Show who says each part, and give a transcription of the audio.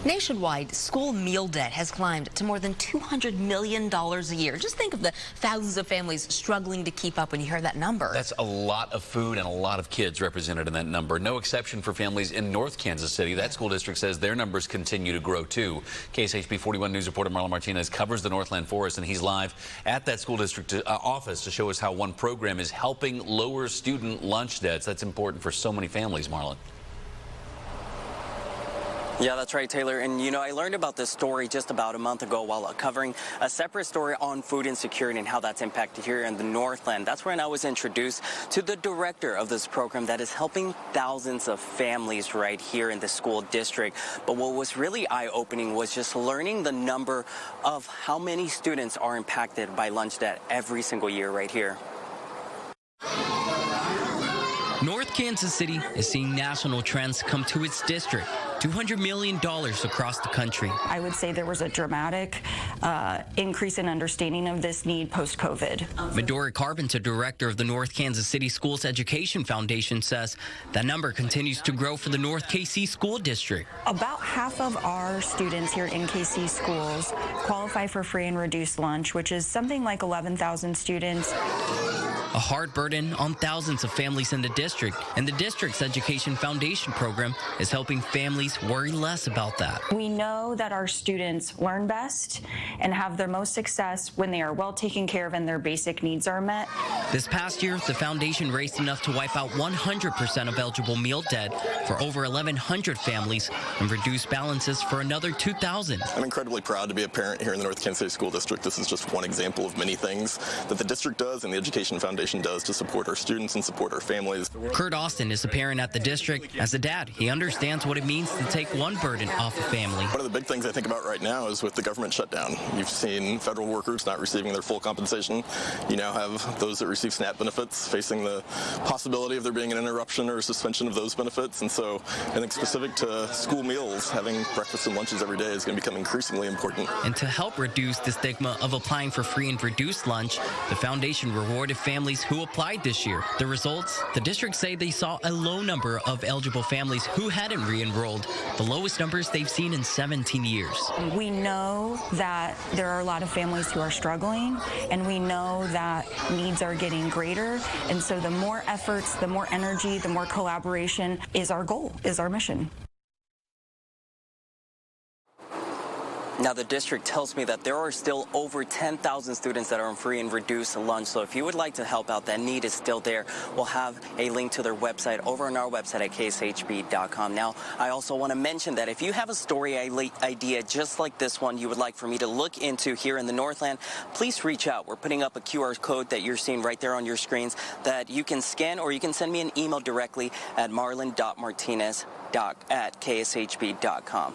Speaker 1: Nationwide, school meal debt has climbed to more than $200 million a year. Just think of the thousands of families struggling to keep up when you hear that number.
Speaker 2: That's a lot of food and a lot of kids represented in that number. No exception for families in North Kansas City. That school district says their numbers continue to grow too. KSHB 41 News reporter Marlon Martinez covers the Northland Forest, and he's live at that school district office to show us how one program is helping lower student lunch debts. That's important for so many families, Marlon.
Speaker 3: Yeah, that's right, Taylor. And, you know, I learned about this story just about a month ago while covering a separate story on food insecurity and how that's impacted here in the Northland. That's when I was introduced to the director of this program that is helping thousands of families right here in the school district. But what was really eye-opening was just learning the number of how many students are impacted by lunch debt every single year right here.
Speaker 4: North Kansas City is seeing national trends come to its district. $200 million across the country.
Speaker 5: I would say there was a dramatic increase in understanding of this need post-COVID.
Speaker 4: Midori Carpenter, director of the North Kansas City Schools Education Foundation, says that number continues to grow for the North KC School District.
Speaker 5: About half of our students here at NKC Schools qualify for free and reduced lunch, which is something like 11,000 students.
Speaker 4: A hard burden on thousands of families in the district, and the district's Education Foundation program is helping families worry less about that.
Speaker 5: We know that our students learn best and have their most success when they are well taken care of and their basic needs are met.
Speaker 4: This past year, the foundation raised enough to wipe out 100% of eligible meal debt for over 1,100 families and reduce balances for another 2,000.
Speaker 6: I'm incredibly proud to be a parent here in the North Kansas City School District. This is just one example of many things that the district does and the Education Foundation does to support our students and support our families.
Speaker 4: Kurt Austin is a parent at the district. As a dad, he understands what it means to take one burden off a family.
Speaker 6: One of the big things I think about right now is with the government shutdown. You've seen federal workers not receiving their full compensation. You now have those that receive SNAP benefits facing the possibility of there being an interruption or a suspension of those benefits. And so I think specific to school meals, having breakfast and lunches every day is going to become increasingly important.
Speaker 4: And to help reduce the stigma of applying for free and reduced lunch, the foundation rewarded families who applied this year. The results? The district say they saw a low number of eligible families who hadn't re-enrolled, the lowest numbers they've seen in 17 years.
Speaker 5: We know that there are a lot of families who are struggling, and we know that needs are getting greater, and so the more efforts, the more energy, the more collaboration is our goal, is our mission.
Speaker 3: Now, the district tells me that there are still over 10,000 students that are on free and reduced lunch. So if you would like to help out, that need is still there. We'll have a link to their website over on our website at kshb.com. Now, I also want to mention that if you have a story idea just like this one you would like for me to look into here in the Northland, please reach out. We're putting up a QR code that you're seeing right there on your screens that you can scan, or you can send me an email directly at marlon.martinez@kshb.com.